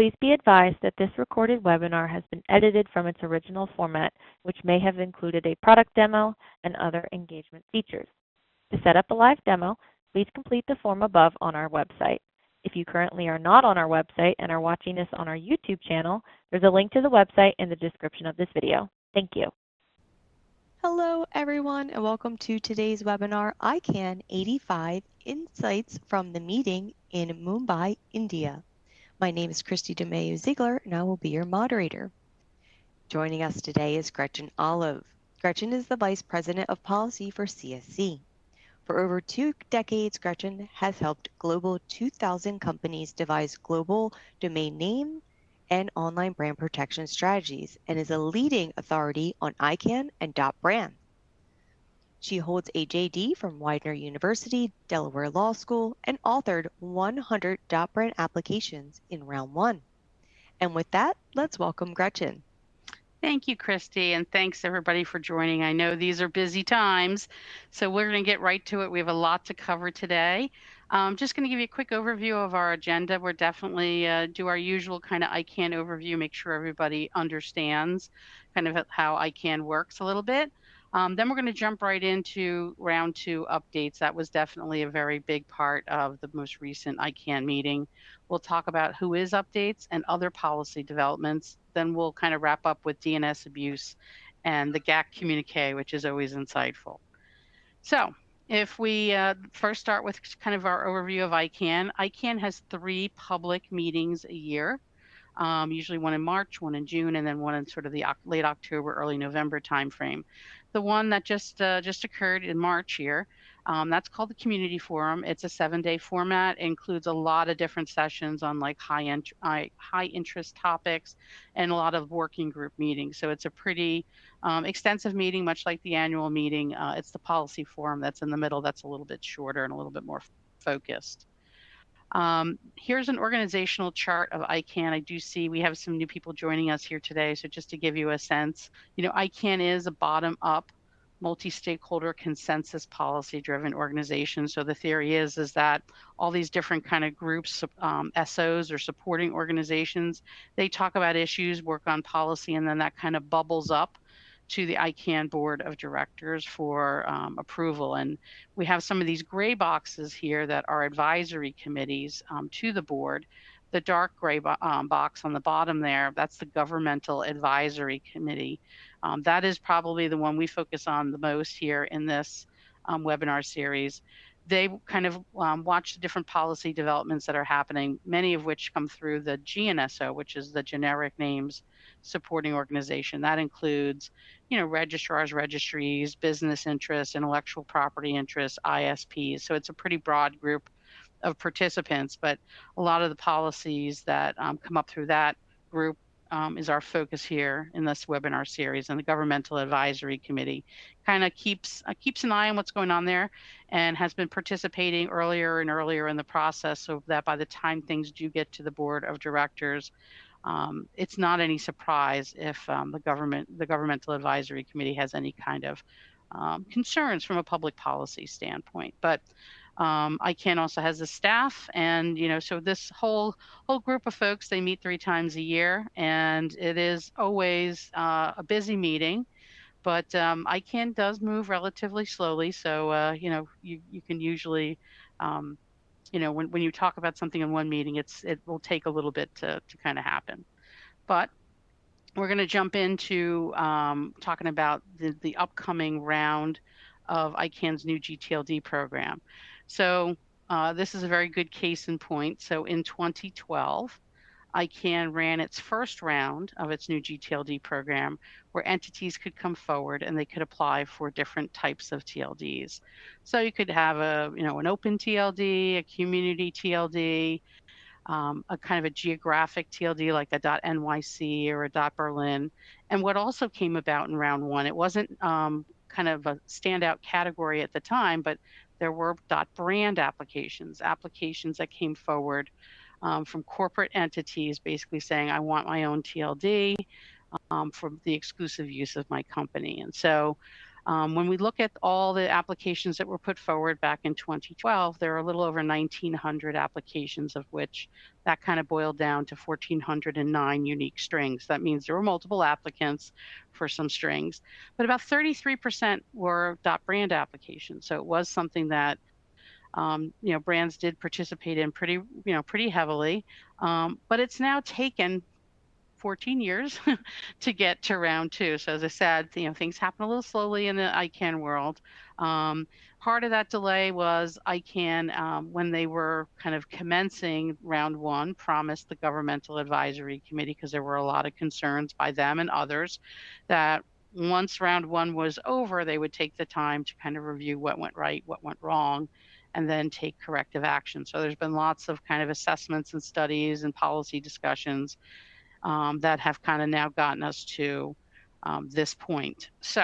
Please be advised that this recorded webinar has been edited from its original format, which may have included a product demo and other engagement features. To set up a live demo, please complete the form above on our website. If you currently are not on our website and are watching this on our YouTube channel, there's a link to the website in the description of this video. Thank you. Hello everyone and welcome to today's webinar, ICANN 85 Insights from the Meeting in Mumbai, India. My name is Christy DeMayo-Ziegler and I will be your moderator. Joining us today is Gretchen Olive. Gretchen is the Vice President of Policy for CSC. For over 2 decades, Gretchen has helped global 2,000 companies devise global domain name and online brand protection strategies and is a leading authority on ICANN and .brand. She holds a JD from Widener University, Delaware Law School, and authored 100 .brand applications in round 1. And with that, let's welcome Gretchen. Thank you, Christy, and thanks everybody for joining. I know these are busy times, so we're going to get right to it. We have a lot to cover today. I'm just going to give you a quick overview of our agenda. We're definitely do our usual kind of ICANN overview, make sure everybody understands kind of how ICANN works a little bit. Then we're going to jump right into round 2 updates. That was definitely a very big part of the most recent ICANN meeting. We'll talk about who is updates and other policy developments. Then we'll kind of wrap up with DNS abuse and the GAC communique, which is always insightful. So if we first start with kind of our overview of ICANN, ICANN has 3 public meetings a year. Usually one in March, one in June, and then one in sort of the late October, early November timeframe. The one that just occurred in March here, that's called the Community Forum. It's a 7-day format. It includes a lot of different sessions on like high interest topics and a lot of working group meetings. So it's a pretty extensive meeting, much like the annual meeting. It's the Policy Forum that's in the middle that's a little bit shorter and a little bit more focused. Here's an organizational chart of ICANN. I do see we have some new people joining us here today. So just to give you a sense, ICANN is a bottom-up, multi-stakeholder consensus policy-driven organization. So the theory is that all these different kind of groups, SOs or supporting organizations, they talk about issues, work on policy, and then that kind of bubbles up to the ICANN board of directors for approval. And we have some of these gray boxes here that are advisory committees to the board. The dark gray box on the bottom there, that's the governmental advisory committee. That is probably the one we focus on the most here in this webinar series. They kind of watch the different policy developments that are happening, many of which come through the GNSO, which is the generic names supporting organization. That includes, registrars, registries, business interests, intellectual property interests, ISPs. So it's a pretty broad group of participants, but a lot of the policies that come up through that group is our focus here in this webinar series. And the Governmental Advisory Committee kind of keeps an eye on what's going on there and has been participating earlier and earlier in the process so that by the time things do get to the board of directors, it's not any surprise if the Governmental Advisory Committee has any kind of concerns from a public policy standpoint. But ICANN also has a staff, and so this whole group of folks, they meet 3 times a year, and it is always a busy meeting. But ICANN does move relatively slowly, so you can usually when you talk about something in one meeting, it will take a little bit to kind of happen. But we're going to jump into talking about the upcoming round of ICANN's new gTLD program. So this is a very good case in point. So in 2012, ICANN ran its first round of its new gTLD program where entities could come forward and they could apply for different types of TLDs. So you could have an open TLD, a community TLD, a kind of a geographic TLD like a .nyc or a .berlin. And what also came about in round 1, it wasn't kind of a standout category at the time, but there were .brand applications that came forward from corporate entities basically saying, I want my own TLD for the exclusive use of my company. And so When we look at all the applications that were put forward back in 2012, there are a little over 1,900 applications, of which that kind of boiled down to 1,409 unique strings. That means there were multiple applicants for some strings, but about 33% were .brand applications. So it was something that brands did participate in pretty heavily, but it's now taken 14 years to get to round two. So as I said, things happen a little slowly in the ICANN world. Part of that delay was ICANN, when they were kind of commencing round one, promised the governmental advisory committee, because there were a lot of concerns by them and others, that once round one was over, they would take the time to kind of review what went right, what went wrong, and then take corrective action. So there's been lots of kind of assessments and studies and policy discussions that have kind of now gotten us to this point. So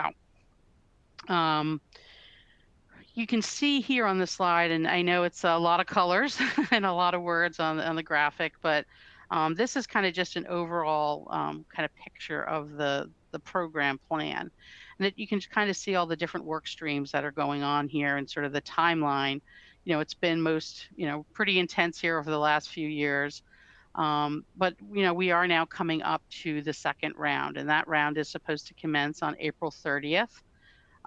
you can see here on the slide, and I know it's a lot of colors and a lot of words on the graphic, but this is kind of just an overall kind of picture of the program plan. And that you can kind of see all the different work streams that are going on here and sort of the timeline. It's been pretty intense here over the last few years. But we are now coming up to the second round, and that round is supposed to commence on April 30th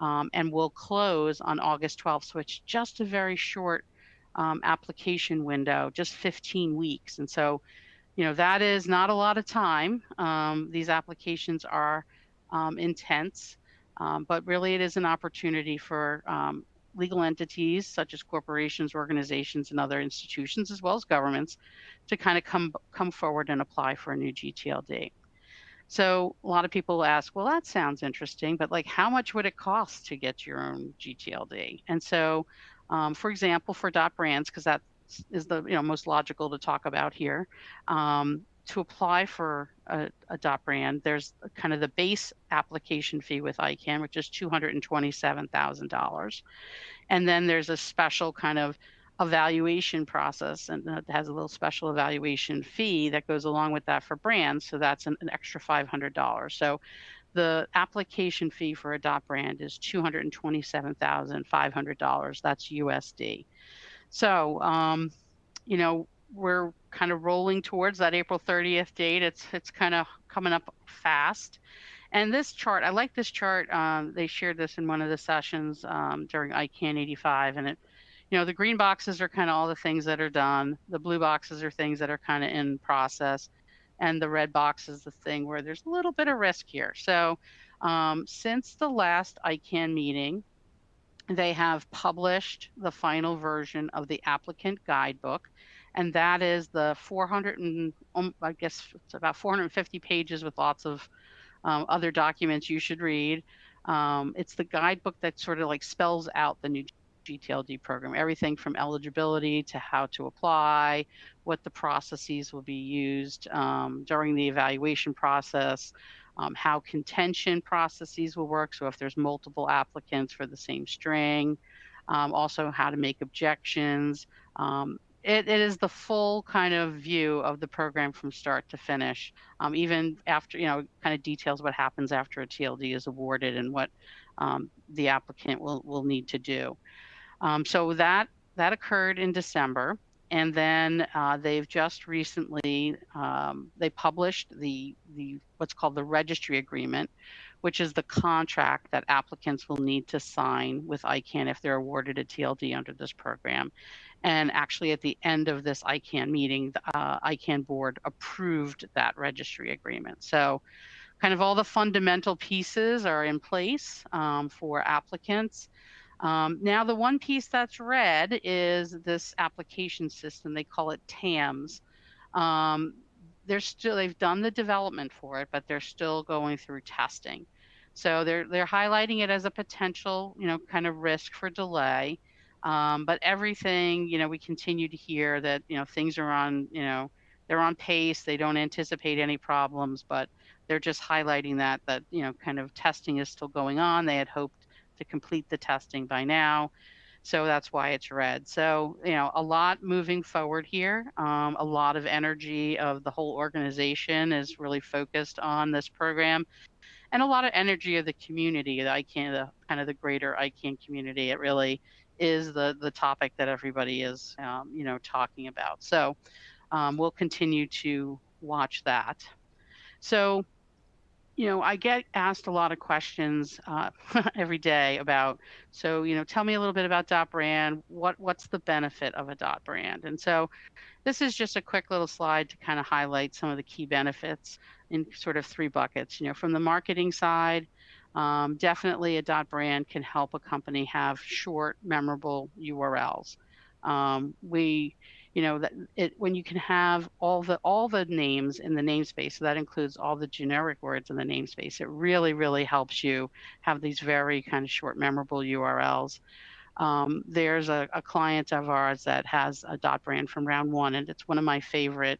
and will close on August 12th. So it's just a very short application window, just 15 weeks. And so, that is not a lot of time. These applications are intense, but really it is an opportunity for legal entities such as corporations, organizations, and other institutions, as well as governments, to kind of come forward and apply for a new gTLD. So a lot of people ask, well, that sounds interesting, but like, how much would it cost to get your own gTLD? And so, for example, for .brands, because that is the most logical to talk about here, to apply for a .brand, there's kind of the base application fee with ICANN, which is $227,000. And then there's a special kind of evaluation process, and it has a little special evaluation fee that goes along with that for brands. So that's an extra $500. So the application fee for a .brand is $227,500. That's USD. So, we're kind of rolling towards that April 30th date. It's kind of coming up fast. And this chart, I like this chart. They shared this in one of the sessions during ICANN 85. And the green boxes are kind of all the things that are done. The blue boxes are things that are kind of in process. And the red box is the thing where there's a little bit of risk here. So since the last ICANN meeting, they have published the final version of the applicant guidebook. And that is the 450 pages with lots of other documents you should read. It's the guidebook that sort of like spells out the new gTLD program, everything from eligibility to how to apply, what the processes will be used during the evaluation process, how contention processes will work. So if there's multiple applicants for the same string, also how to make objections. It is the full kind of view of the program from start to finish, even after, kind of details what happens after a TLD is awarded and what the applicant will need to do. So that occurred in December. And then they've just recently, they published the what's called the registry agreement, which is the contract that applicants will need to sign with ICANN if they're awarded a TLD under this program. And actually at the end of this ICANN meeting, the ICANN board approved that registry agreement. So kind of all the fundamental pieces are in place for applicants. Now the one piece that's red is this application system. They call it TAMS. They've done the development for it, but they're still going through testing. So they're highlighting it as a potential, kind of risk for delay. But everything, we continue to hear that, things are on, they're on pace. They don't anticipate any problems, but they're just highlighting that, kind of testing is still going on. They had hoped to complete the testing by now. So that's why it's red. So, a lot moving forward here. A lot of energy of the whole organization is really focused on this program. and a lot of energy of the community, the ICANN, the kind of the greater ICANN community. It really is the topic that everybody is, talking about. So we'll continue to watch that. So, I get asked a lot of questions every day about, so, tell me a little bit about dot brand. What's the benefit of a dot brand? And so this is just a quick little slide to kind of highlight some of the key benefits in sort of three buckets. From the marketing side, definitely a dot brand can help a company have short, memorable URLs. We, that when you can have all the names in the namespace, so that includes all the generic words in the namespace, it really, really helps you have these very kind of short, memorable URLs. There's a client of ours that has a dot brand from round one, and it's one of my favorite,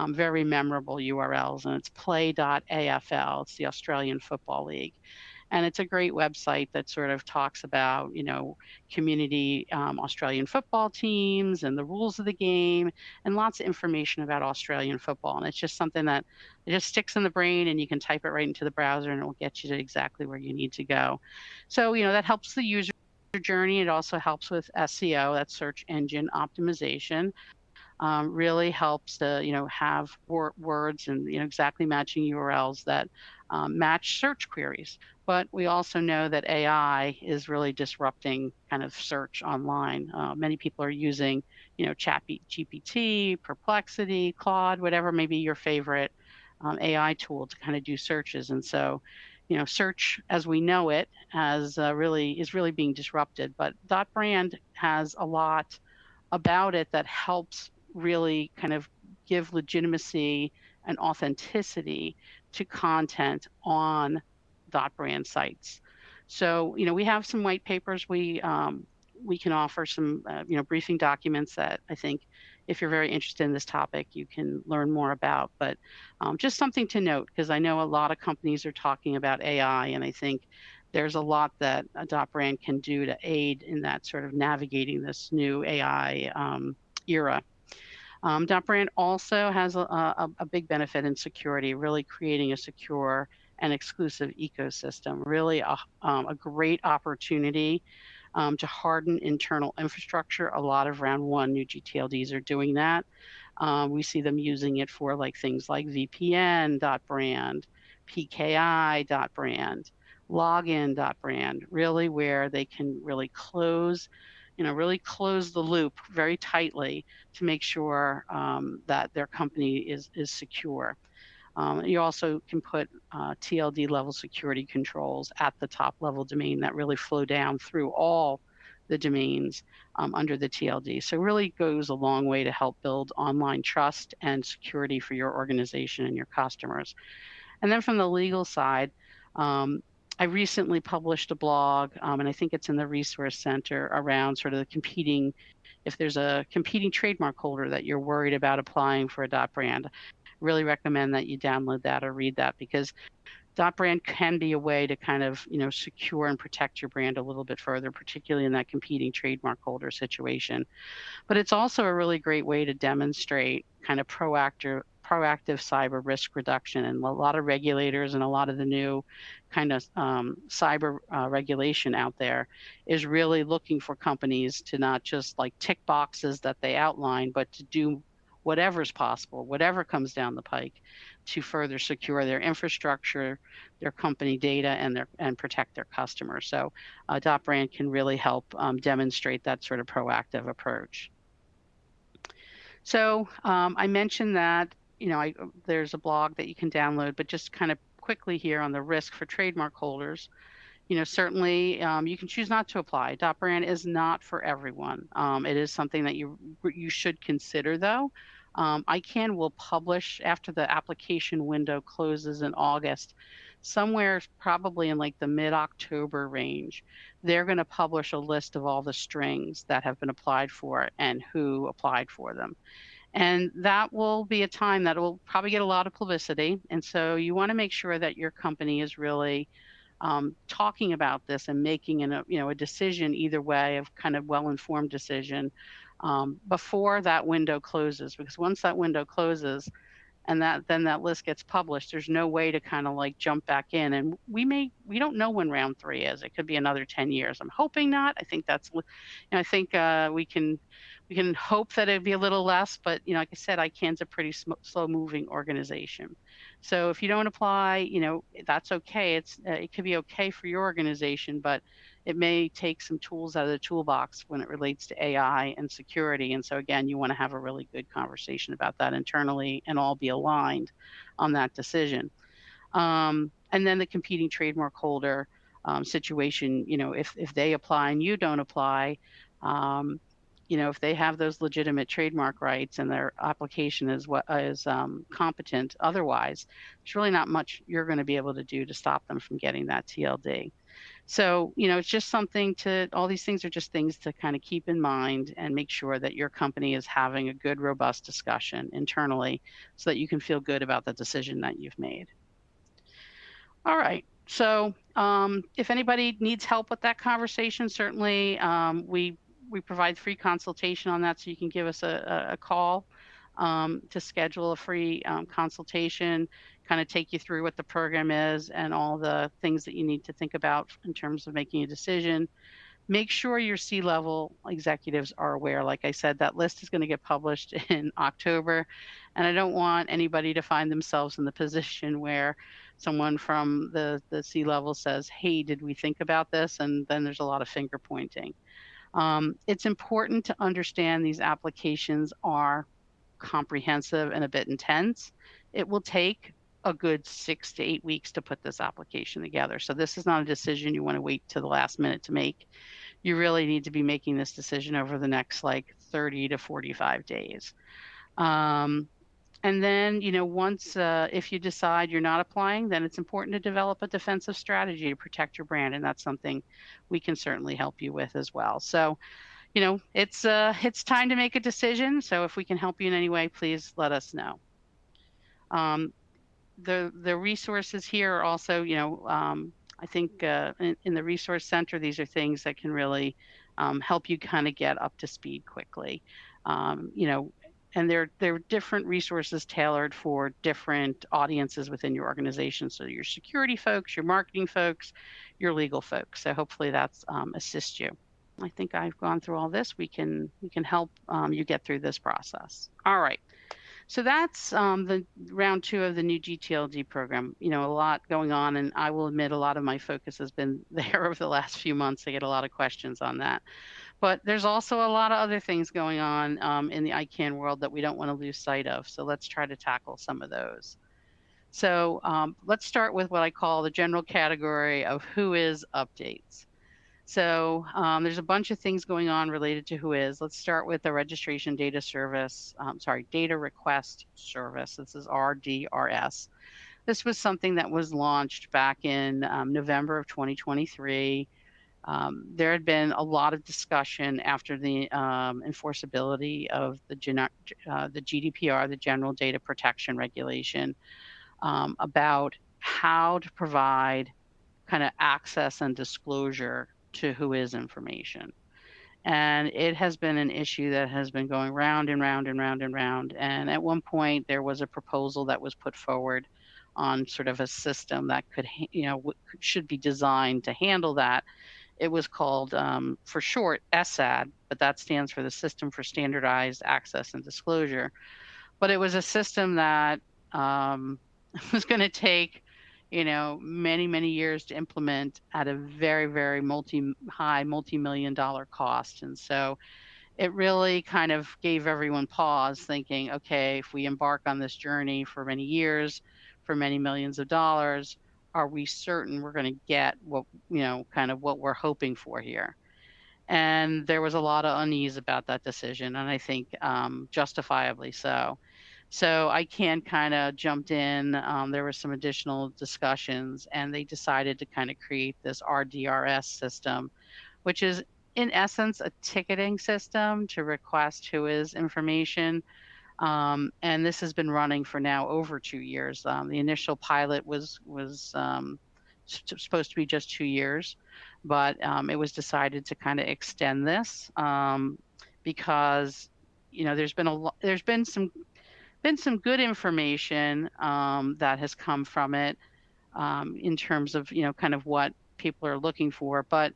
very memorable URLs, and it's play.afl. It's the Australian Football League. And it's a great website that sort of talks about, community Australian football teams and the rules of the game and lots of information about Australian football. And it's just something that it just sticks in the brain, and you can type it right into the browser and it will get you to exactly where you need to go. So, that helps the user journey. It also helps with SEO, that's search engine optimization. Really helps to have words and exactly matching URLs that match search queries. But we also know that AI is really disrupting kind of search online. Many people are using Chat GPT, Perplexity, Claude, whatever may be your favorite AI tool to kind of do searches. And so search as we know it is really being disrupted. But dot brand has a lot about it that helps really kind of give legitimacy and authenticity to content on dot brand sites. So, we have some white papers. We can offer some, briefing documents that I think if you're very interested in this topic, you can learn more about. But just something to note, because I know a lot of companies are talking about AI, and I think there's a lot that a dot brand can do to aid in that sort of navigating this new AI era. Dot brand also has a big benefit in security, really creating a secure and exclusive ecosystem, really a great opportunity to harden internal infrastructure. A lot of round one new gTLDs are doing that. We see them using it for things like VPN.brand, PKI.brand, login.brand, really where they can really close the loop very tightly to make sure that their company is secure. You also can put TLD level security controls at the top level domain that really flow down through all the domains under the TLD. So it really goes a long way to help build online trust and security for your organization and your customers. And then from the legal side, I recently published a blog, and I think it's in the Resource Center, around sort of if there's a competing trademark holder that you're worried about applying for a dot brand. Really recommend that you download that or read that, because dot brand can be a way to kind of secure and protect your brand a little bit further, particularly in that competing trademark holder situation. But it's also a really great way to demonstrate kind of proactive cyber risk reduction. And a lot of regulators and a lot of the new kind of cyber regulation out there is really looking for companies to not just tick boxes that they outline, but to do whatever's possible, whatever comes down the pike, to further secure their infrastructure, their company data, and protect their customers. So dot brand can really help demonstrate that sort of proactive approach. So I mentioned that there's a blog that you can download, but just kind of quickly here on the risk for trademark holders. Certainly you can choose not to apply. Dot brand is not for everyone. It is something that you should consider, though. ICANN will publish after the application window closes in August, somewhere probably in the mid-October range. They're going to publish a list of all the strings that have been applied for and who applied for them. And that will be a time that will probably get a lot of publicity. And so you want to make sure that your company is really talking about this and making a decision either way, of kind of well-informed decision before that window closes. Because once that window closes, and then that list gets published, there's no way to kind of like jump back in. And we don't know when round 3 is. It could be another 10 years. I'm hoping not. I think I think we can hope that it'd be a little less, but like I said, ICANN's a pretty slow moving organization. So if you don't apply, that's okay. It could be okay for your organization, but it may take some tools out of the toolbox when it relates to AI and security. And so again, you want to have a really good conversation about that internally and all be aligned on that decision. And then the competing trademark holder situation, if they apply and you don't apply, if they have those legitimate trademark rights and their application is competent otherwise, there's really not much you're going to be able to do to stop them from getting that TLD. So, it's just all these things are just things to kind of keep in mind and make sure that your company is having a good, robust discussion internally so that you can feel good about the decision that you've made. All right. So if anybody needs help with that conversation, certainly we provide free consultation on that, so you can give us a call to schedule a free consultation, kind of take you through what the program is and all the things that you need to think about in terms of making a decision. Make sure your C-level executives are aware. Like I said, that list is going to get published in October, and I don't want anybody to find themselves in the position where someone from the C-level says, hey, did we think about this? And then there's a lot of finger pointing. It's important to understand these applications are comprehensive and a bit intense. It will take a good 6 to 8 weeks to put this application together. So this is not a decision you want to wait to the last minute to make. You really need to be making this decision over the next 30 to 45 days. And then, once if you decide you're not applying, then it's important to develop a defensive strategy to protect your brand. And that's something we can certainly help you with as well. So, it's time to make a decision. So if we can help you in any way, please let us know. The resources here are also, I think in the resource center, these are things that can really help you kind of get up to speed quickly. And they're different resources tailored for different audiences within your organization. So your security folks, your marketing folks, your legal folks. So hopefully that's assists you. I think I've gone through all this. We can help you get through this process. All right. So that's the round 2 of the new gTLD program. A lot going on, and I will admit a lot of my focus has been there over the last few months. I get a lot of questions on that. But there's also a lot of other things going on in the ICANN world that we don't want to lose sight of. So let's try to tackle some of those. So let's start with what I call the general category of WHOIS updates. So there's a bunch of things going on related to WHOIS. Let's start with the registration data service, data request service. This is RDRS. This was something that was launched back in November of 2023. There had been a lot of discussion after the enforceability of the GDPR, the General Data Protection Regulation, about how to provide kind of access and disclosure to WHOIS information. And it has been an issue that has been going round and round and round and round. And at one point, there was a proposal that was put forward on sort of a system that could, should be designed to handle that. It was called, for short, SAD, but that stands for the System for Standardized Access and Disclosure. But it was a system that was going to take, many, many years to implement at a very, very multi-million-dollar cost. And so it really kind of gave everyone pause, thinking, okay, if we embark on this journey for many years, for many millions of dollars, are we certain we're going to get what, kind of what we're hoping for here? And there was a lot of unease about that decision, and I think justifiably so. So ICANN kind of jumped in. There were some additional discussions, and they decided to kind of create this RDRS system, which is in essence a ticketing system to request WHOIS information. And this has been running for now over 2 years. The initial pilot was supposed to be just 2 years, but it was decided to kind of extend this because there's been some been some good information that has come from it in terms of, kind of what people are looking for, but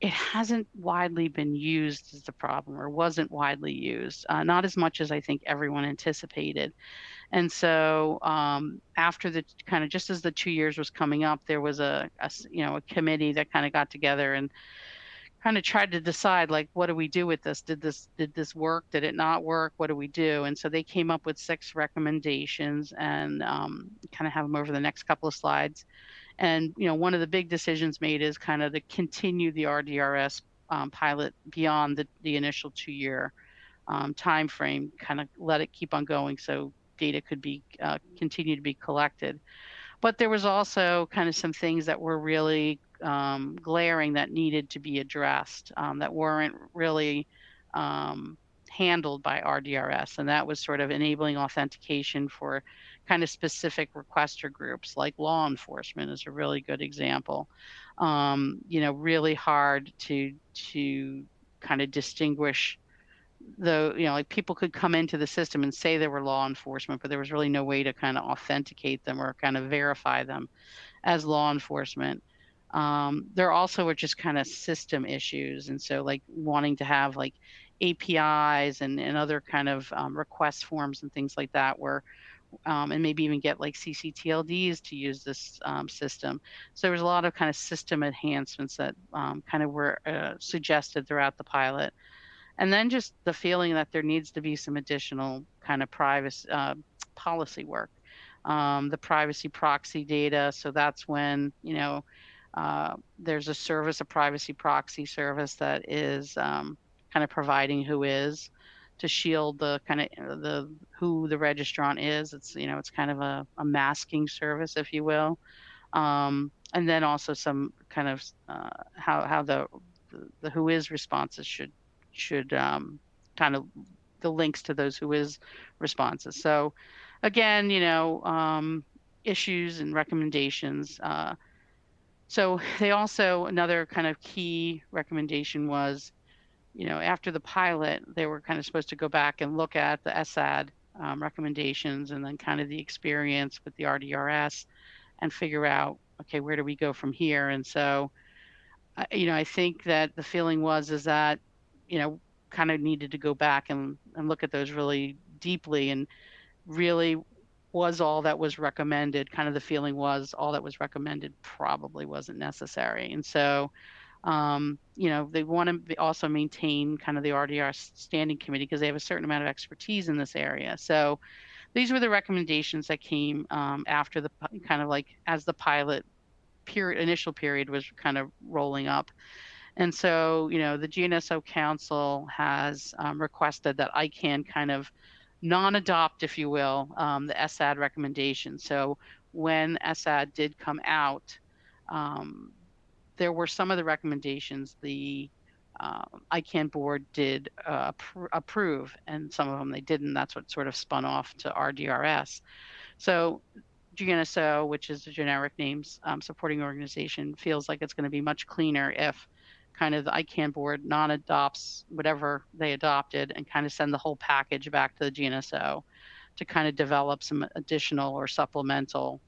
it hasn't widely been used as the problem, or wasn't widely used, not as much as I think everyone anticipated. And so after the kind of just as the 2 years was coming up, there was a committee that kind of got together and kind of tried to decide, like, what do we do with this? Did this work? Did it not work? What do we do? And so they came up with 6 recommendations, and kind of have them over the next couple of slides. And one of the big decisions made is kind of to continue the RDRS pilot beyond the initial 2-year time frame, kind of let it keep on going so data could be continue to be collected. But there was also kind of some things that were really glaring that needed to be addressed, that weren't really handled by RDRS. And that was sort of enabling authentication for kind of specific requester groups, like law enforcement is a really good example. Really hard to kind of distinguish like people could come into the system and say they were law enforcement, but there was really no way to kind of authenticate them or kind of verify them as law enforcement. There also were just kind of system issues. And so, like, wanting to have like APIs and other kind of request forms and things like that were, and maybe even get like ccTLDs to use this system. So there was a lot of kind of system enhancements that kind of were suggested throughout the pilot. And then just the feeling that there needs to be some additional kind of privacy policy work. The privacy proxy data. So that's when, there's a service, a privacy proxy service that is kind of providing WHOIS to shield the kind of who the registrant is. It's kind of a masking service, if you will. And then also some kind of how the WHOIS responses should kind of the links to those WHOIS responses. So again, issues and recommendations. So they also, another kind of key recommendation was, after the pilot, they were kind of supposed to go back and look at the SAD recommendations and then kind of the experience with the RDRS and figure out, okay, where do we go from here? And so, I think that the feeling is that, kind of needed to go back and look at those really deeply, and really was all that was recommended. Kind of the feeling was all that was recommended probably wasn't necessary. And so, they want to also maintain kind of the RDR standing committee because they have a certain amount of expertise in this area. So these were the recommendations that came after the kind of like as the pilot initial period was kind of rolling up. And so, the GNSO Council has requested that ICANN kind of non-adopt, if you will, the SAD recommendation. So when SAD did come out, there were some of the recommendations the ICANN board did approve, and some of them they didn't. That's what sort of spun off to RDRS. So GNSO, which is the generic names supporting organization, feels like it's going to be much cleaner if kind of the ICANN board non-adopts whatever they adopted and kind of send the whole package back to the GNSO to kind of develop some additional or supplemental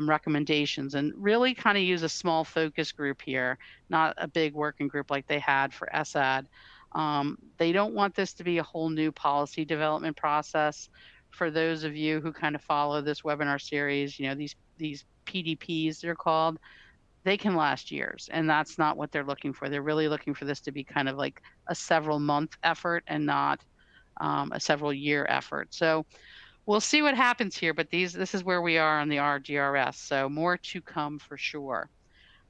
recommendations, and really kind of use a small focus group here, not a big working group like they had for SAD. They don't want this to be a whole new policy development process. For those of you who kind of follow this webinar series, these PDPs, they're called, they can last years, and that's not what they're looking for. They're really looking for this to be kind of like a several month effort and not a several year effort. So we'll see what happens here, but this is where we are on the RDRS. So more to come for sure.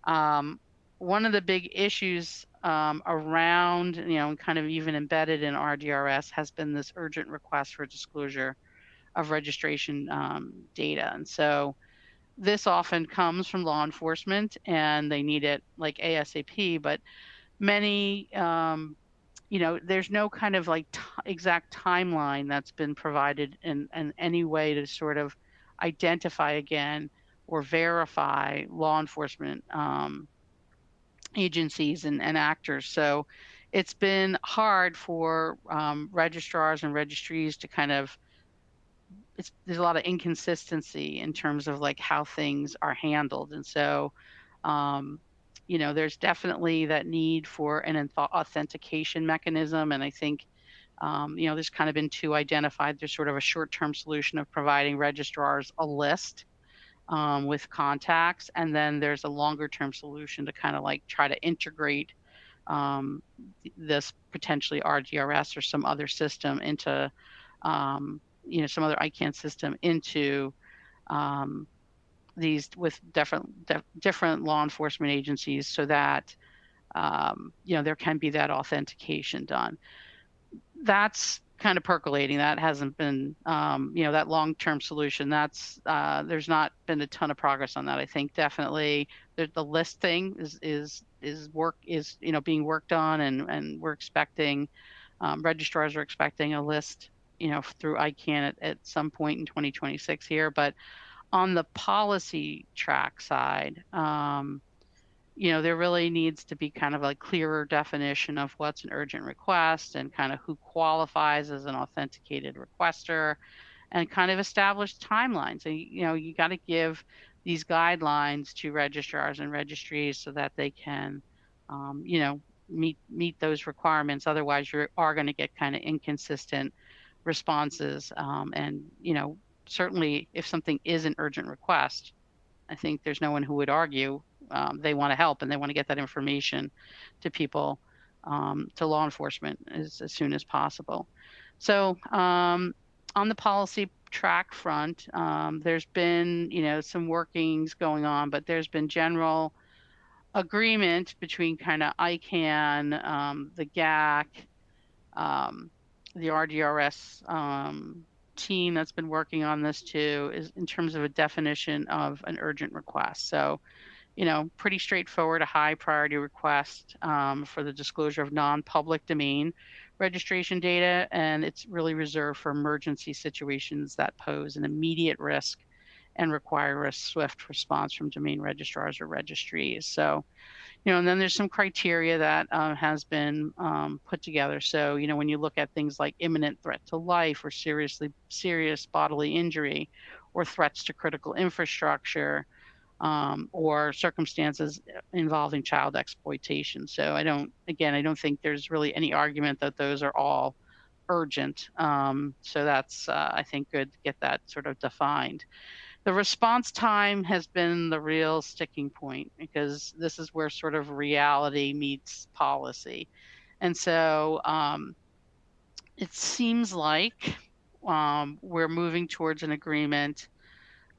One of the big issues around, kind of even embedded in RDRS has been this urgent request for disclosure of registration data. And so this often comes from law enforcement and they need it like ASAP, but many, there's no kind of like exact timeline that's been provided in any way to sort of identify again or verify law enforcement agencies and actors. So it's been hard for registrars and registries to kind of there's a lot of inconsistency in terms of like how things are handled. And so, there's definitely that need for an authentication mechanism. And I think, there's kind of been two identified. There's sort of a short-term solution of providing registrars a list with contacts. And then there's a longer-term solution to kind of like try to integrate this potentially RDRS or some other system into, some other ICANN system into these with different law enforcement agencies so that, there can be that authentication done. That's kind of percolating. That hasn't been, that long-term solution. That's there's not been a ton of progress on that. I think definitely the list thing is being worked on, and we're expecting registrars are expecting a list, through ICANN at some point in 2026 here. But on the policy track side, there really needs to be kind of a clearer definition of what's an urgent request and kind of who qualifies as an authenticated requester, and kind of establish timelines. And, you got to give these guidelines to registrars and registries so that they can, meet those requirements. Otherwise, you are going to get kind of inconsistent responses. And, certainly if something is an urgent request, I think there's no one who would argue they want to help and they want to get that information to people, to law enforcement as soon as possible. So on the policy track front, there's been, some workings going on, but there's been general agreement between kind of ICANN, the GAC, the RDRS team that's been working on this too, is in terms of a definition of an urgent request. So, pretty straightforward, a high priority request for the disclosure of non-public domain registration data, and it's really reserved for emergency situations that pose an immediate risk and require a swift response from domain registrars or registries. So, and then there's some criteria that has been put together. So, when you look at things like imminent threat to life or serious bodily injury or threats to critical infrastructure, or circumstances involving child exploitation. So I don't think there's really any argument that those are all urgent. So that's, I think, good to get that sort of defined. The response time has been the real sticking point, because this is where sort of reality meets policy. And so it seems like we're moving towards an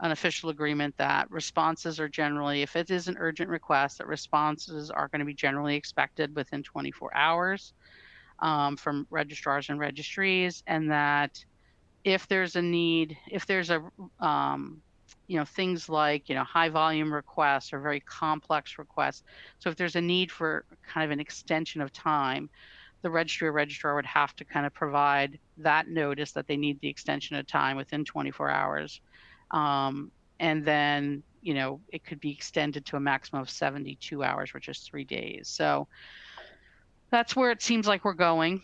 official agreement that responses are generally, if it is an urgent request, that responses are going to be generally expected within 24 hours from registrars and registries, and that if there's a need, if there's a things like, high volume requests or very complex requests. So if there's a need for kind of an extension of time, the registry or registrar would have to kind of provide that notice that they need the extension of time within 24 hours. And then, it could be extended to a maximum of 72 hours, which is 3 days. So that's where it seems like we're going.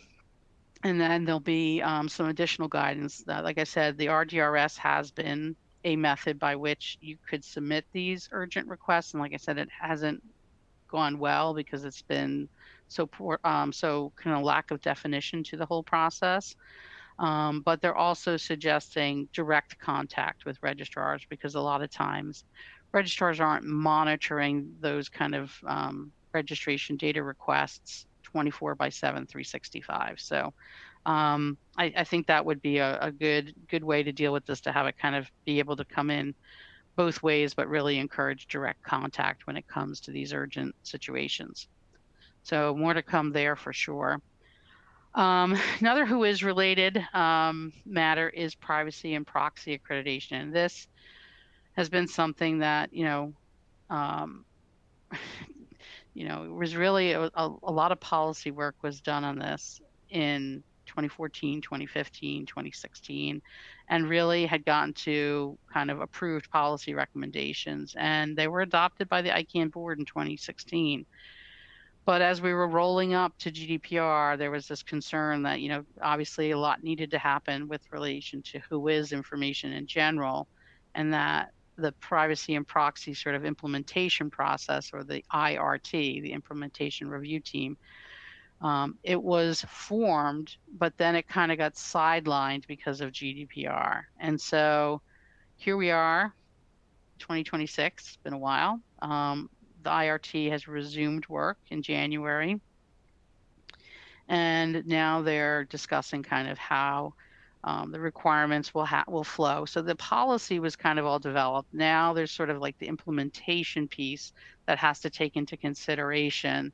And then there'll be some additional guidance. Like I said, the RDRS has been a method by which you could submit these urgent requests. And like I said, it hasn't gone well because it's been so poor, so kind of lack of definition to the whole process. But they're also suggesting direct contact with registrars, because a lot of times registrars aren't monitoring those kind of registration data requests 24/7, 365. So I think that would be a good way to deal with this, to have it kind of be able to come in both ways, but really encourage direct contact when it comes to these urgent situations. So more to come there for sure. Another who is related matter is privacy and proxy accreditation. And this has been something that, it was really a lot of policy work was done on this in 2014, 2015, 2016, and really had gotten to kind of approved policy recommendations. And they were adopted by the ICANN board in 2016. But as we were rolling up to GDPR, there was this concern that, obviously a lot needed to happen with relation to who is information in general, and that the privacy and proxy sort of implementation process, or the IRT, the implementation review team, it was formed, but then it kind of got sidelined because of GDPR. And so here we are, 2026, it's been a while. The IRT has resumed work in January. And now they're discussing kind of how the requirements will flow. So the policy was kind of all developed. Now there's sort of like the implementation piece that has to take into consideration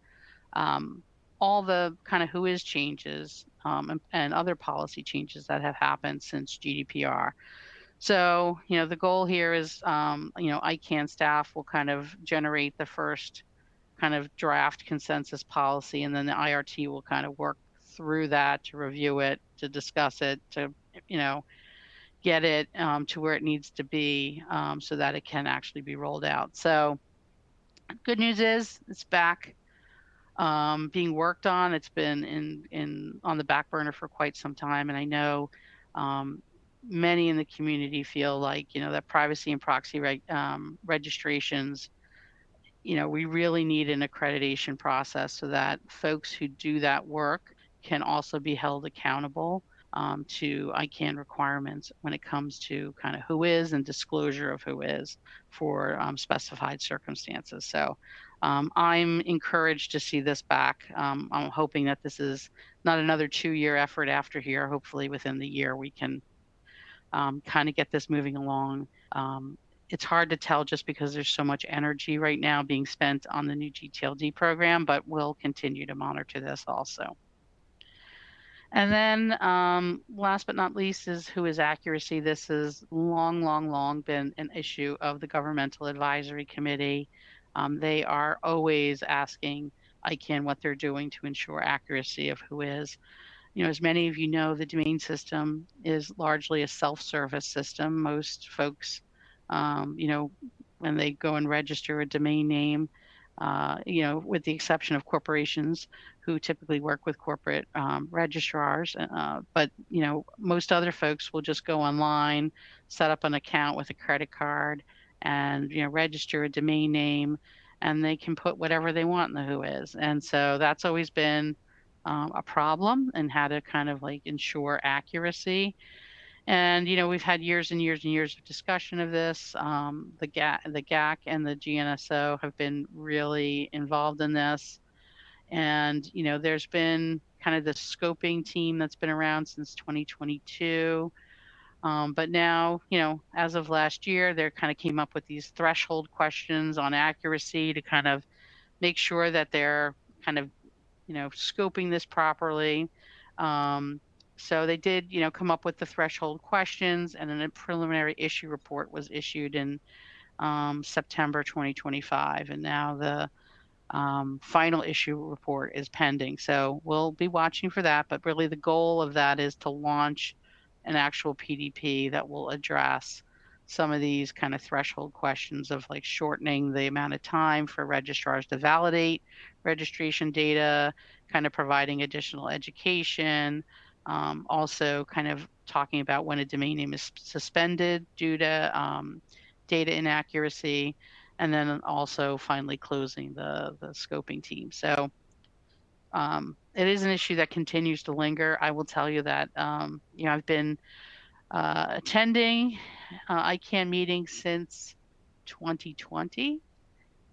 all the kind of who is changes and other policy changes that have happened since GDPR. So, the goal here is, ICANN staff will kind of generate the first kind of draft consensus policy, and then the IRT will kind of work through that to review it, to discuss it, to, get it to where it needs to be so that it can actually be rolled out. So good news is it's back being worked on. It's been on the back burner for quite some time, and I know many in the community feel like that privacy and proxy registrations, we really need an accreditation process so that folks who do that work can also be held accountable to ICANN requirements when it comes to kind of who is and disclosure of who is for specified circumstances. So I'm encouraged to see this back. I'm hoping that this is not another 2-year effort after here. Hopefully within the year we can kind of get this moving along. It's hard to tell just because there's so much energy right now being spent on the new gTLD program, but we'll continue to monitor this also. And then last but not least is who is accuracy. This has long been an issue of the Governmental Advisory Committee. They are always asking ICANN what they're doing to ensure accuracy of who is. As many of you know, the domain system is largely a self-service system. Most folks, when they go and register a domain name, with the exception of corporations who typically work with corporate registrars. But, most other folks will just go online, set up an account with a credit card and, register a domain name, and they can put whatever they want in the who is. And so that's always been a problem, and how to kind of like ensure accuracy. And we've had years and years and years of discussion of this. The GAC and the GNSO have been really involved in this. And there's been kind of the scoping team that's been around since 2022. But now, as of last year, they kind of came up with these threshold questions on accuracy to kind of make sure that they're kind of scoping this properly. So they did, come up with the threshold questions, and then a preliminary issue report was issued in September 2025. And now the final issue report is pending. So we'll be watching for that. But really the goal of that is to launch an actual PDP that will address some of these kind of threshold questions of like shortening the amount of time for registrars to validate registration data, kind of providing additional education, also kind of talking about when a domain name is suspended due to data inaccuracy, and then also finally closing the scoping team. So it is an issue that continues to linger. I will tell you that I've been attending ICANN meetings since 2020.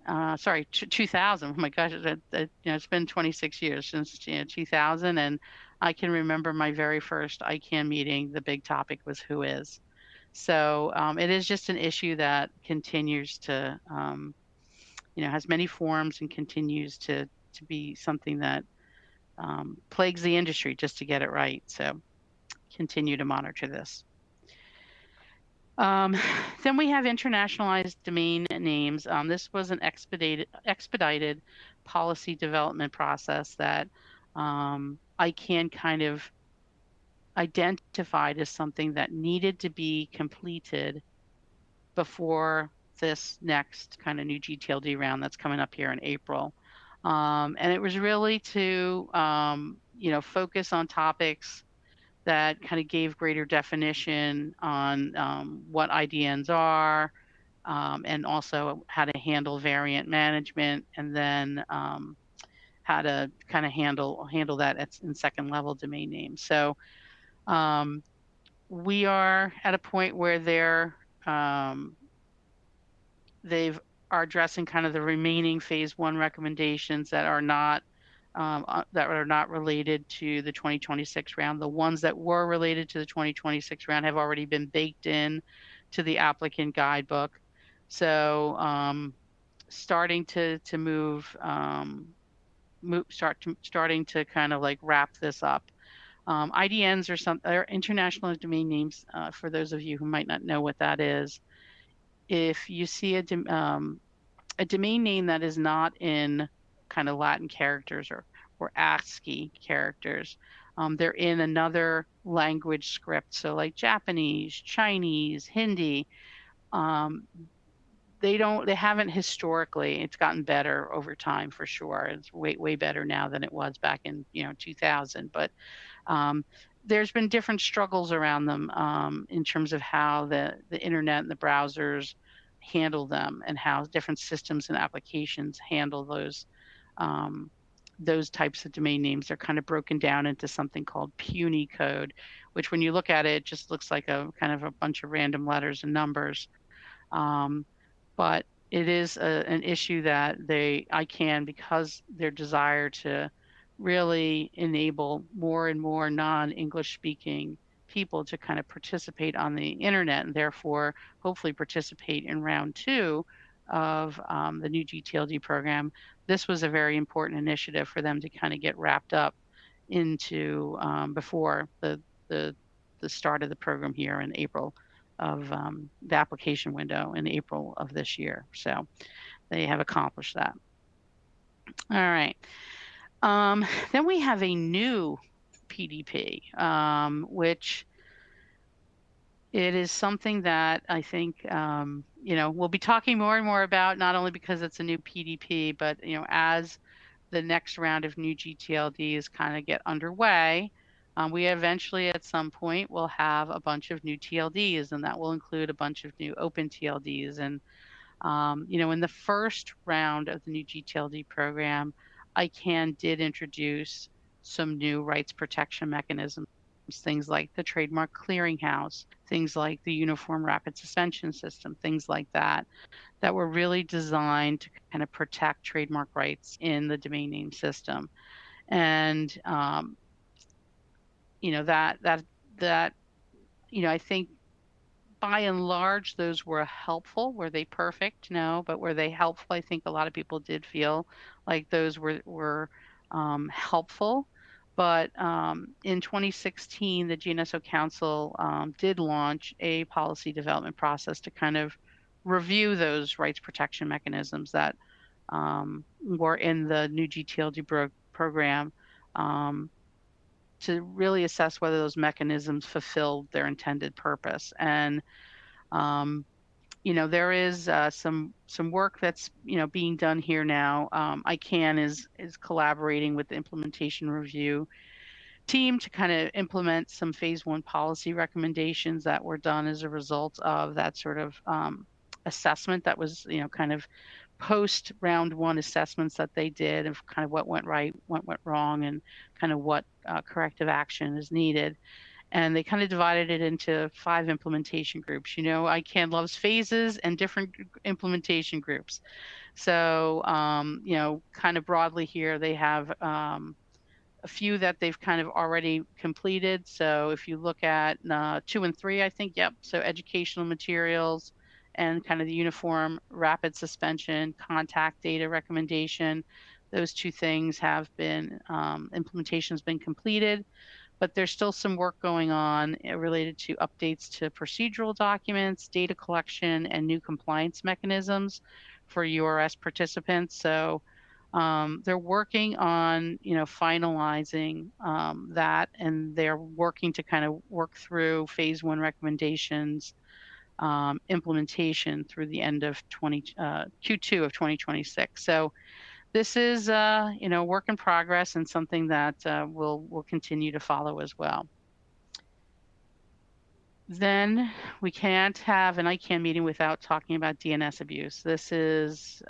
2000. Oh my gosh, it's been 26 years since 2000, and I can remember my very first ICANN meeting. The big topic was who is. So it is just an issue that continues to, has many forms and continues to be something that plagues the industry just to get it right. So continue to monitor this. Then we have internationalized domain names. This was an expedited policy development process that ICANN kind of identified as something that needed to be completed before this next kind of new gTLD round that's coming up here in April. And it was really to, focus on topics that kind of gave greater definition on what IDNs are, and also how to handle variant management, and then how to kind of handle that in second level domain names. So we are at a point where they've are addressing kind of the remaining phase one recommendations that are not related to the 2026 round. The ones that were related to the 2026 round have already been baked in to the applicant guidebook. So starting to move, starting to kind of like wrap this up. IDNs are international domain names. For those of you who might not know what that is, if you see a domain name that is not in kind of Latin characters or ASCII characters, they're in another language script. So like Japanese, Chinese, Hindi. They haven't historically. It's gotten better over time for sure. It's way better now than it was back in 2000. But there's been different struggles around them in terms of how the internet and the browsers handle them, and how different systems and applications handle those types of domain names. They're kind of broken down into something called puny code, which when you look at it, it just looks like a kind of a bunch of random letters and numbers. But it is an issue that ICANN, because their desire to really enable more and more non-English speaking people to kind of participate on the internet, and therefore hopefully participate in round 2 of the new gTLD program. This was a very important initiative for them to kind of get wrapped up into before the start of the program here in April of the application window in April of this year. So they have accomplished that. All right. Then we have a new PDP, which it is something that I think, we'll be talking more and more about, not only because it's a new PDP, but, as the next round of new gTLDs kind of get underway, we eventually at some point will have a bunch of new TLDs, and that will include a bunch of new open TLDs. And, in the first round of the new gTLD program, ICANN did introduce some new rights protection mechanisms, things like the trademark clearinghouse, things like the uniform rapid suspension system, things like that were really designed to kind of protect trademark rights in the domain name system. And I think by and large those were helpful. Were they perfect? No, but were they helpful? I think a lot of people did feel like those were helpful. But in 2016, the GNSO Council did launch a policy development process to kind of review those rights protection mechanisms that were in the new gTLD program, to really assess whether those mechanisms fulfilled their intended purpose. And there is some work that's being done here now. ICANN is collaborating with the implementation review team to kind of implement some phase 1 policy recommendations that were done as a result of that sort of assessment that was kind of post round 1 assessments that they did of kind of what went right, what went wrong, and kind of what corrective action is needed. And they kind of divided it into 5 implementation groups. ICANN loves phases and different implementation groups. So, kind of broadly here, they have a few that they've kind of already completed. So if you look at 2 and 3, I think, yep. So educational materials and kind of the uniform rapid suspension contact data recommendation, those 2 things have been, implementation has been completed. But there's still some work going on related to updates to procedural documents, data collection, and new compliance mechanisms for URS participants. So they're working on, finalizing that, and they're working to kind of work through phase 1 recommendations implementation through the end of Q2 of 2026. So this is work in progress and something that we'll continue to follow as well. Then we can't have an ICANN meeting without talking about DNS abuse. This is,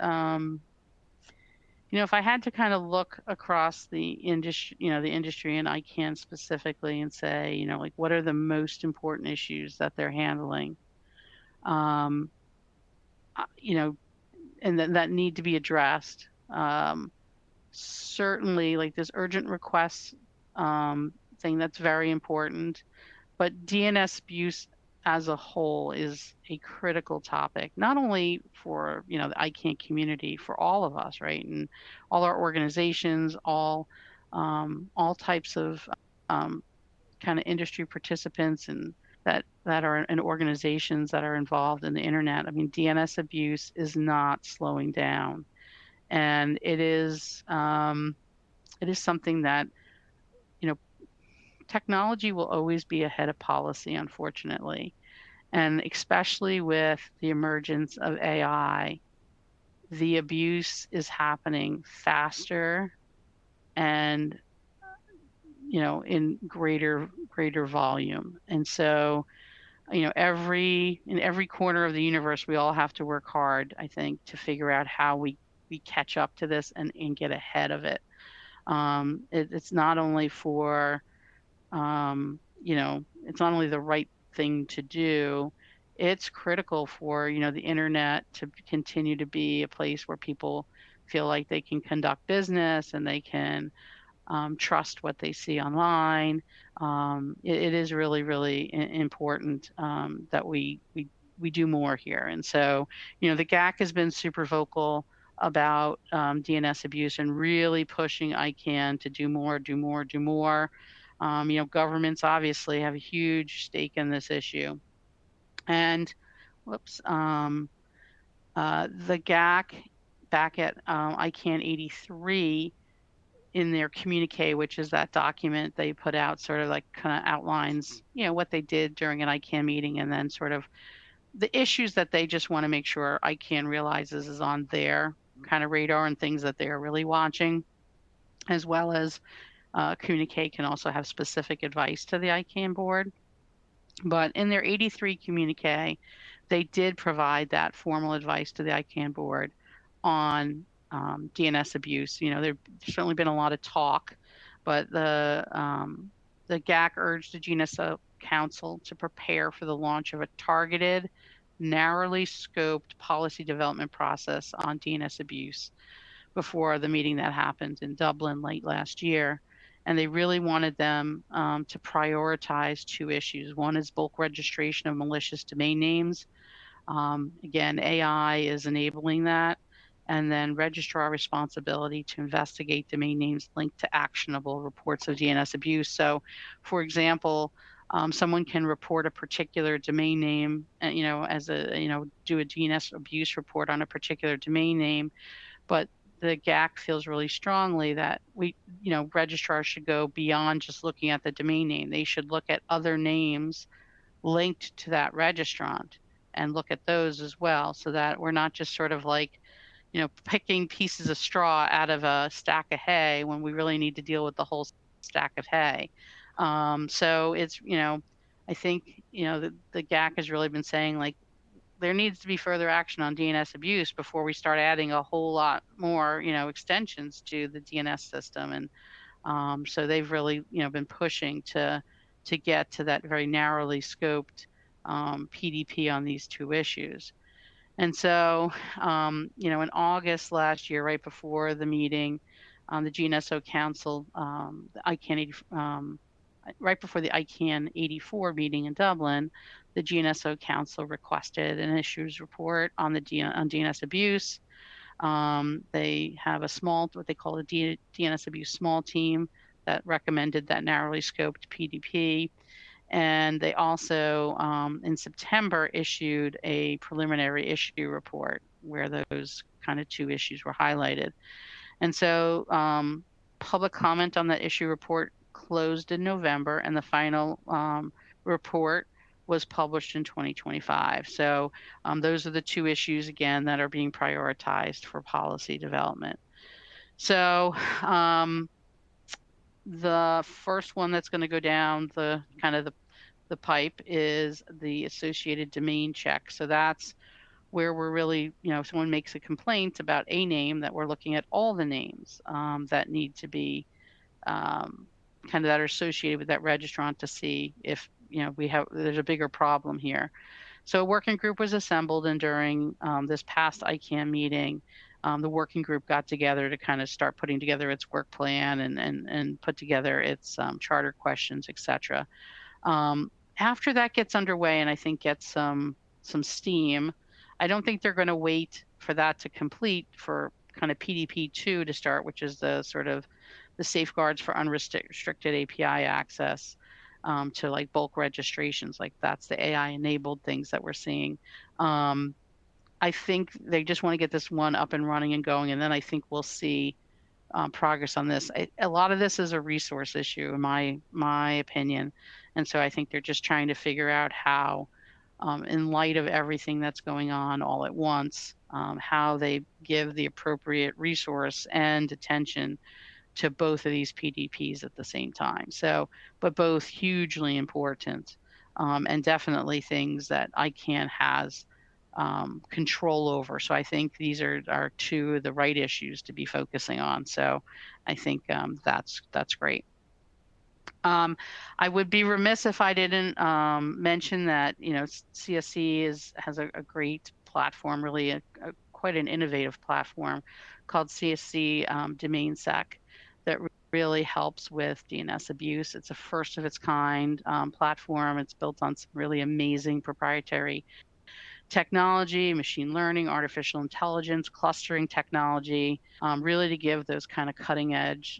if I had to kind of look across the industry, the industry and ICANN specifically and say, like what are the most important issues that they're handling, and that need to be addressed. Certainly like this urgent requests thing, that's very important, but DNS abuse as a whole is a critical topic, not only for, the ICANN community, for all of us, right? And all our organizations, all types of kind of industry participants and that are in organizations that are involved in the internet. I mean, DNS abuse is not slowing down. And it is something that, technology will always be ahead of policy, unfortunately. And especially with the emergence of AI, the abuse is happening faster and, in greater volume. And so, in every corner of the universe, we all have to work hard, I think, to figure out how we catch up to this and get ahead of it. It's not only for, it's not only the right thing to do, it's critical for, the internet to continue to be a place where people feel like they can conduct business and they can trust what they see online. It is really, really important that we do more here. And so, the GAC has been super vocal about DNS abuse and really pushing ICANN to do more. Governments obviously have a huge stake in this issue. And the GAC back at ICANN 83 in their communique, which is that document they put out, sort of like kind of outlines, what they did during an ICANN meeting, and then sort of the issues that they just want to make sure ICANN realizes is on their kind of radar and things that they're really watching, as well as communique can also have specific advice to the ICANN board. But in their 83 communique, they did provide that formal advice to the ICANN board on DNS abuse. There's certainly been a lot of talk, but the GAC urged the GNSO Council to prepare for the launch of a targeted, narrowly scoped policy development process on DNS abuse before the meeting that happened in Dublin late last year. And they really wanted them to prioritize two issues. One is bulk registration of malicious domain names. Again, AI is enabling that. And then registrar responsibility to investigate domain names linked to actionable reports of DNS abuse. So, for example, someone can report a particular domain name, as do a DNS abuse report on a particular domain name, but the GAC feels really strongly that registrars should go beyond just looking at the domain name. They should look at other names linked to that registrant and look at those as well, so that we're not just sort of like, picking pieces of straw out of a stack of hay when we really need to deal with the whole stack of hay. So it's, I think, the GAC has really been saying, like, there needs to be further action on DNS abuse before we start adding a whole lot more, extensions to the DNS system. And so they've really, been pushing to get to that very narrowly scoped PDP on these two issues. And so, in August last year, right before the meeting, the GNSO Council, the ICANN, right before the ICANN 84 meeting in Dublin, the GNSO Council requested an issues report on on DNS abuse. They have a small, what they call a DNS abuse small team that recommended that narrowly scoped PDP. And they also, in September, issued a preliminary issue report where those kind of two issues were highlighted. And so public comment on that issue report closed in November, and the final report was published in 2025. So those are the two issues, again, that are being prioritized for policy development. So the first one that's going to go down the pipe is the associated domain check. So that's where we're really, if someone makes a complaint about a name, that we're looking at all the names that need to be that are associated with that registrant to see if there's a bigger problem here. So a working group was assembled, and during this past ICANN meeting, the working group got together to kind of start putting together its work plan and put together its charter questions, etc. After that gets underway and I think gets some steam, I don't think they're going to wait for that to complete for kind of PDP2 to start, which is the sort of the safeguards for unrestricted API access to like bulk registrations. Like that's the AI enabled things that we're seeing. I think they just want to get this one up and running and going, and then I think we'll see progress on this. A lot of this is a resource issue, in my opinion, and so I think they're just trying to figure out how, in light of everything that's going on all at once, how they give the appropriate resource and attention to both of these PDPs at the same time. So, but both hugely important, and definitely things that ICANN has control over. So I think these are two of the right issues to be focusing on. So I think that's great. I would be remiss if I didn't mention that CSC has a great platform, really quite an innovative platform called CSC DomainSec that really helps with DNS abuse. It's a first of its kind platform. It's built on some really amazing proprietary technology, machine learning, artificial intelligence, clustering technology, really to give those kind of cutting edge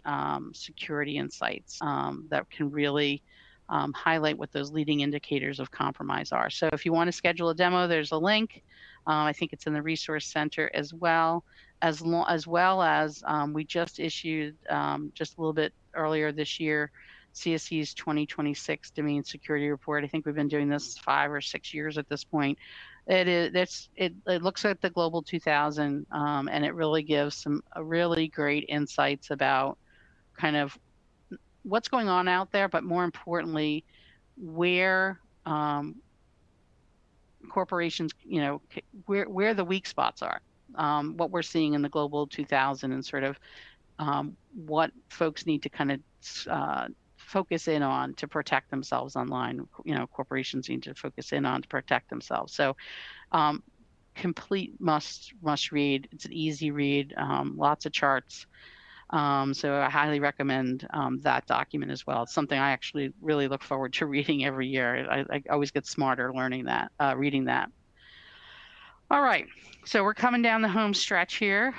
security insights that can really highlight what those leading indicators of compromise are. So if you want to schedule a demo, there's a link. I think it's in the resource center as well as we just issued just a little bit earlier this year, CSC's 2026 domain security report. I think we've been doing this 5 or 6 years at this point. It looks at the global 2000, and it really gives some really great insights about kind of what's going on out there, but more importantly, where corporations, where the weak spots are, what we're seeing in the global 2000, and sort of what folks need to kind of focus in on to protect themselves online. Corporations need to focus in on to protect themselves. So complete must read. It's an easy read, lots of charts. So I highly recommend that document as well. It's something I actually really look forward to reading every year. I always get smarter learning that, reading that. All right, so we're coming down the home stretch here.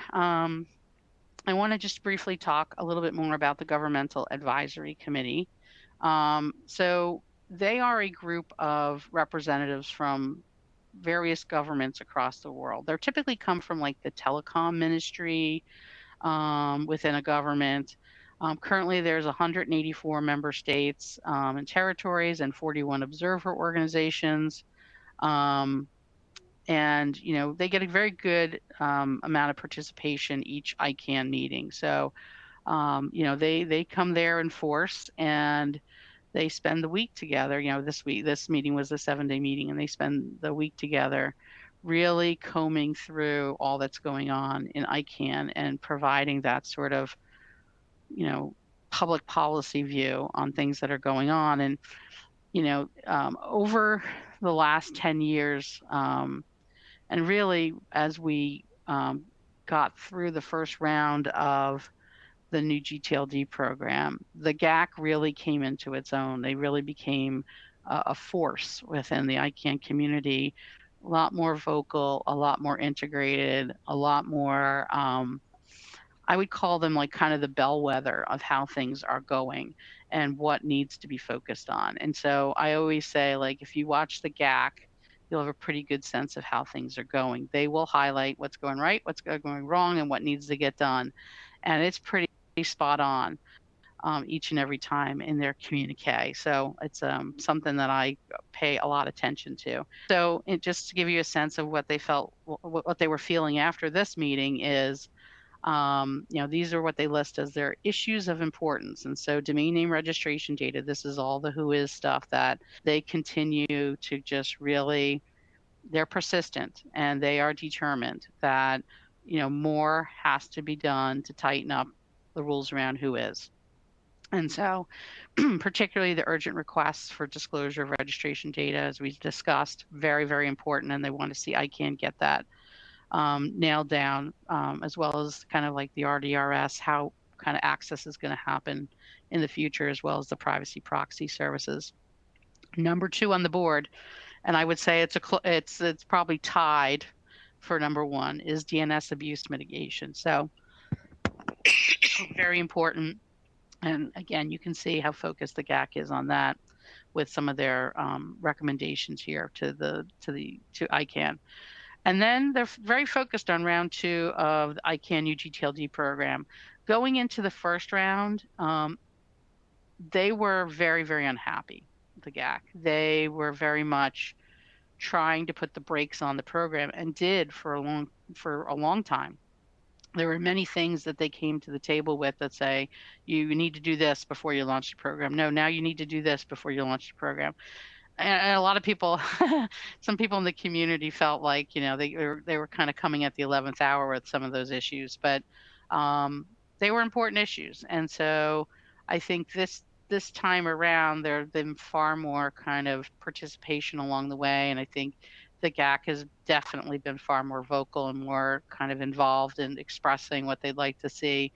I want to just briefly talk a little bit more about the Governmental Advisory Committee. So they are a group of representatives from various governments across the world. They're typically come from like the telecom ministry within a government. Currently, there's 184 member states and territories and 41 observer organizations. And they get a very good amount of participation each ICANN meeting. So they come there in force, and they spend the week together. This meeting was a 7-day meeting, and they spend the week together really combing through all that's going on in ICANN and providing that sort of public policy view on things that are going on. And over the last 10 years, and really, as we got through the first round of the new gTLD program, the GAC really came into its own. They really became a force within the ICANN community, a lot more vocal, a lot more integrated, a lot more, I would call them like kind of the bellwether of how things are going and what needs to be focused on. And so I always say, like, if you watch the GAC, you'll have a pretty good sense of how things are going. They will highlight what's going right, what's going wrong, and what needs to get done. And it's pretty spot on each and every time in their communique. So it's something that I pay a lot of attention to. So just to give you a sense of what they felt, what they were feeling after this meeting is, These are what they list as their issues of importance. And so domain name registration data, this is all the who is stuff that they continue to just really, they're persistent and they are determined that, more has to be done to tighten up the rules around who is. And so particularly the urgent requests for disclosure of registration data, as we discussed, very, very important. And they want to see ICANN get that nailed down, as well as kind of like the RDRS, how kind of access is going to happen in the future, as well as the privacy proxy services. Number 2 on the board, and I would say it's probably tied for number 1, is DNS abuse mitigation. So very important. And again, you can see how focused the GAC is on that with some of their recommendations here to ICANN. And then they're very focused on round 2 of the ICANN gTLD program. Going into the first round, they were very, very unhappy, the GAC. They were very much trying to put the brakes on the program, and did for a long time. There were many things that they came to the table with that say, you need to do this before you launch the program. No, now you need to do this before you launch the program. And a lot of people, some people in the community felt like, they were kind of coming at the 11th hour with some of those issues, but they were important issues. And so I think this time around, there have been far more kind of participation along the way. And I think the GAC has definitely been far more vocal and more kind of involved in expressing what they'd like to see.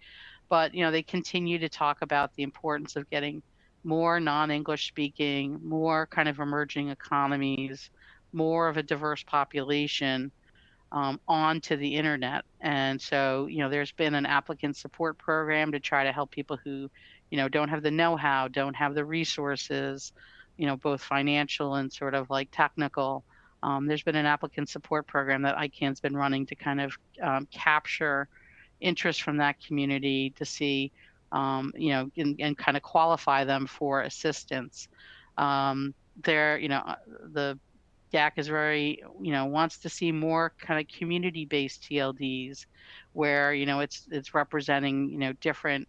But, they continue to talk about the importance of getting more non-English speaking, more kind of emerging economies, more of a diverse population onto the internet. And so, there's been an applicant support program to try to help people who, don't have the know-how, don't have the resources, both financial and sort of like technical. There's been an applicant support program that ICANN's been running to kind of capture interest from that community to see, and kind of qualify them for assistance. The GAC is very, wants to see more kind of community-based TLDs where, it's representing, different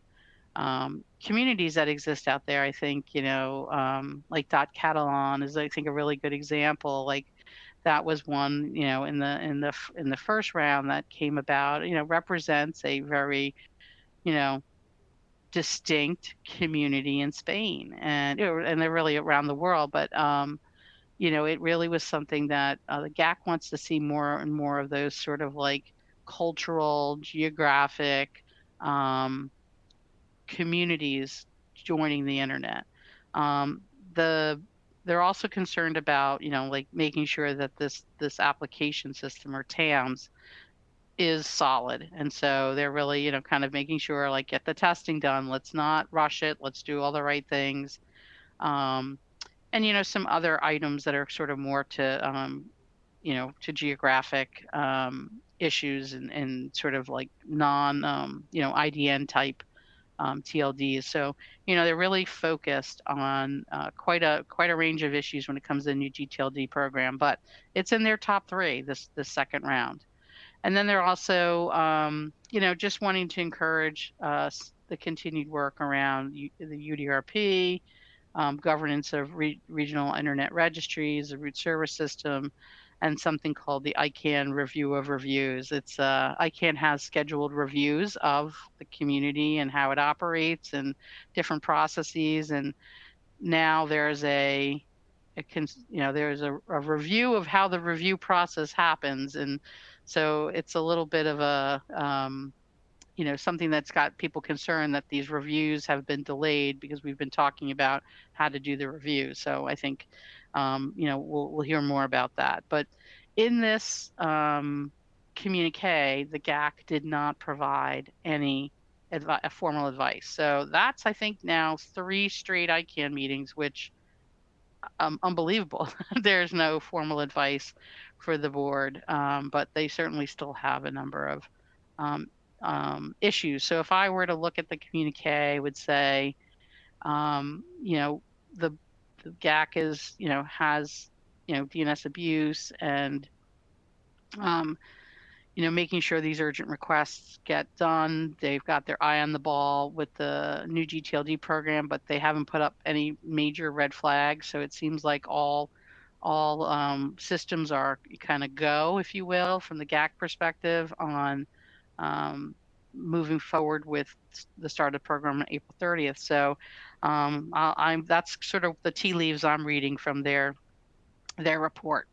communities that exist out there. I think, like .catalan is, I think, a really good example. Like that was one, in the first round that came about, represents a very, distinct community in Spain, and they're really around the world. But it really was something that the GAC wants to see more and more of those sort of like cultural, geographic communities joining the internet. They're also concerned about, like making sure that this application system, or TAMS, is solid. And so they're really, kind of making sure, like, get the testing done. Let's not rush it. Let's do all the right things. And, some other items that are sort of more to, to geographic issues and sort of like non, IDN type TLDs. So, they're really focused on quite a range of issues when it comes to the new gTLD program, but it's in their top 3 this second round. And then they're also, just wanting to encourage the continued work around the UDRP, governance of regional internet registries, the root service system, and something called the ICANN review of reviews. It's ICANN has scheduled reviews of the community and how it operates and different processes. And now there's there's a review of how the review process happens. And so it's a little bit of a, something that's got people concerned that these reviews have been delayed because we've been talking about how to do the review. So I think, we'll hear more about that. But in this communique, the GAC did not provide any formal advice. So that's, I think, now 3 straight ICANN meetings, which unbelievable. There's no formal advice for the board, but they certainly still have a number of issues. So if I were to look at the communique, I would say, the GAC is, has, DNS abuse and, making sure these urgent requests get done. They've got their eye on the ball with the new gTLD program, but they haven't put up any major red flags. So it seems like all systems are kind of go, if you will, from the GAC perspective on moving forward with the start of the program on April 30th. So that's sort of the tea leaves I'm reading from their report.